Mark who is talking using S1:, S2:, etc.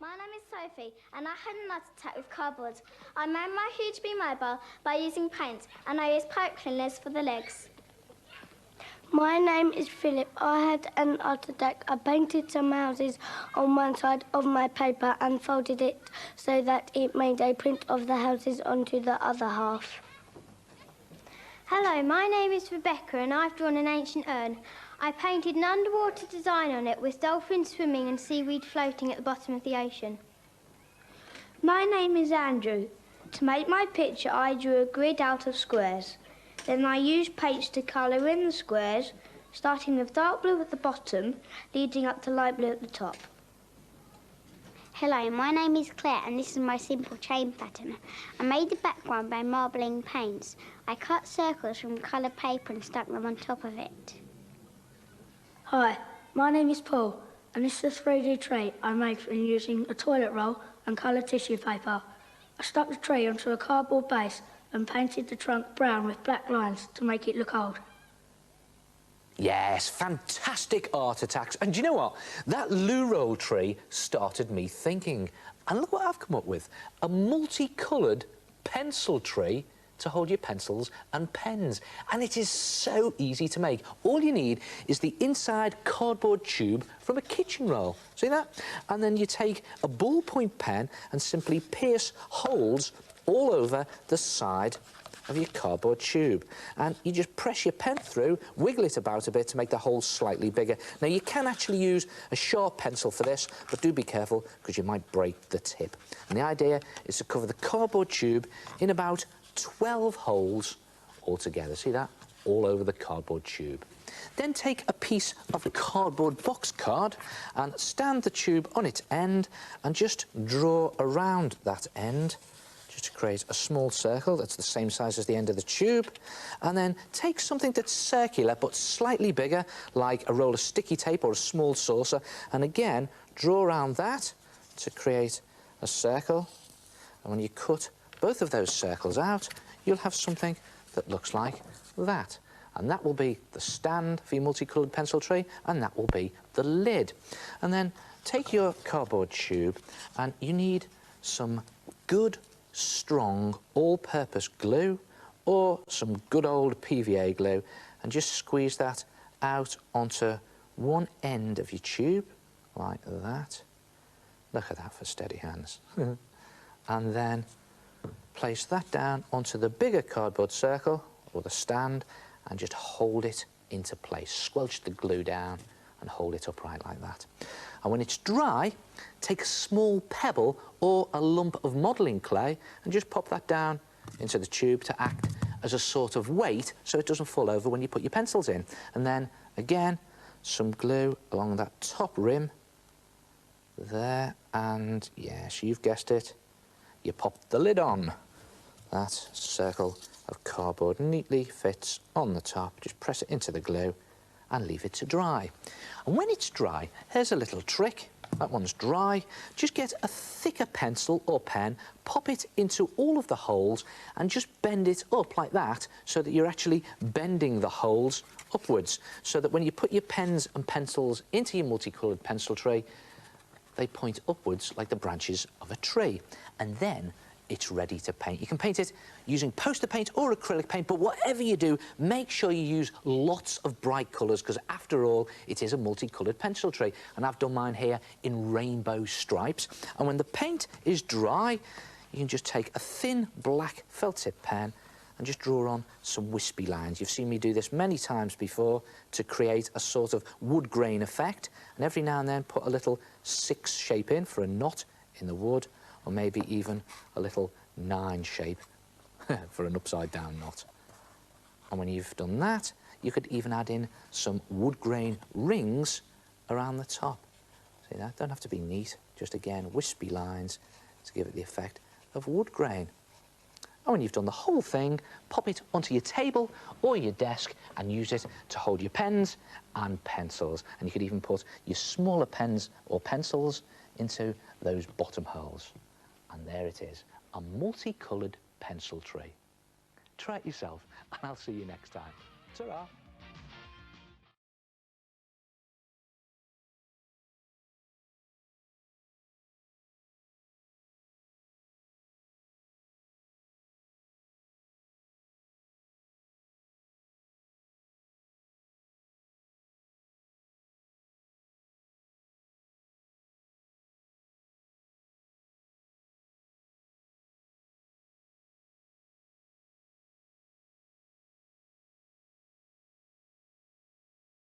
S1: My name is Sophie and I had a night attack with cardboard. I made my huge Be Mobile by using paint and I used pipe cleaners for the legs.
S2: My name is Philip. I had an heart attack. I painted some houses on one side of my paper and folded it so that it made a print of the houses onto the other half.
S3: Hello, my name is Rebecca and I've drawn an ancient urn. I painted an underwater design on it with dolphins swimming and seaweed floating at the bottom of the ocean.
S4: My name is Andrew. To make my picture, I drew a grid out of squares. Then I used paints to colour in the squares, starting with dark blue at the bottom, leading up to light blue at the top.
S5: Hello, my name is Claire and this is my simple chain pattern. I made the background by marbling paints. I cut circles from coloured paper and stuck them on top of it.
S2: Hi, my name is Paul and this is a 3D tray I made from using a toilet roll and coloured tissue paper. I stuck the tray onto a cardboard base and painted the trunk brown with black lines to make it look old.
S6: Yes, fantastic art attacks. And do you know what? That loo roll tree started me thinking. And look what I've come up with. A multicoloured pencil tree to hold your pencils and pens. And it is so easy to make. All you need is the inside cardboard tube from a kitchen roll. See that? And then you take a ballpoint pen and simply pierce holes all over the side of your cardboard tube, and you just press your pen through, wiggle it about a bit to make the hole slightly bigger. Now you can actually use a sharp pencil for this, but do be careful because you might break the tip. And the idea is to cover the cardboard tube in about 12 holes altogether. See that? All over the cardboard tube. Then take a piece of cardboard box card and stand the tube on its end and just draw around that end just to create a small circle that's the same size as the end of the tube, and then take something that's circular but slightly bigger, like a roll of sticky tape or a small saucer, and again draw around that to create a circle. And when you cut both of those circles out, you'll have something that looks like that. And that will be the stand for your multicoloured pencil tray, and that will be the lid. And then take your cardboard tube, and you need some good strong all-purpose glue or some good old PVA glue, and just squeeze that out onto one end of your tube like that. Look at that for steady hands. And then place that down onto the bigger cardboard circle or the stand and just hold it into place. Squelch the glue down and hold it upright like that. And when it's dry, take a small pebble or a lump of modelling clay and just pop that down into the tube to act as a sort of weight so it doesn't fall over when you put your pencils in. And then, again, some glue along that top rim there, and yes, you've guessed it, you pop the lid on. That circle of cardboard neatly fits on the top. Just press it into the glue and leave it to dry. And when it's dry, here's a little trick. That one's dry. Just get a thicker pencil or pen, pop it into all of the holes and just bend it up like that so that you're actually bending the holes upwards, so that when you put your pens and pencils into your multicoloured pencil tray, they point upwards like the branches of a tree. And then it's ready to paint. You can paint it using poster paint or acrylic paint, but whatever you do, make sure you use lots of bright colours, because after all, it is a multicoloured pencil tray. And I've done mine here in rainbow stripes. And when the paint is dry, you can just take a thin black felt tip pen and just draw on some wispy lines. You've seen me do this many times before to create a sort of wood grain effect. And every now and then put a little 6 shape in for a knot in the wood, or maybe even a little 9 shape for an upside-down knot. And when you've done that, you could even add in some wood grain rings around the top. See that? Don't have to be neat, just again, wispy lines to give it the effect of wood grain. And when you've done the whole thing, pop it onto your table or your desk and use it to hold your pens and pencils. And you could even put your smaller pens or pencils into those bottom holes. And there it is, a multicoloured pencil tray. Try it yourself, and I'll see you next time. Ta-ra!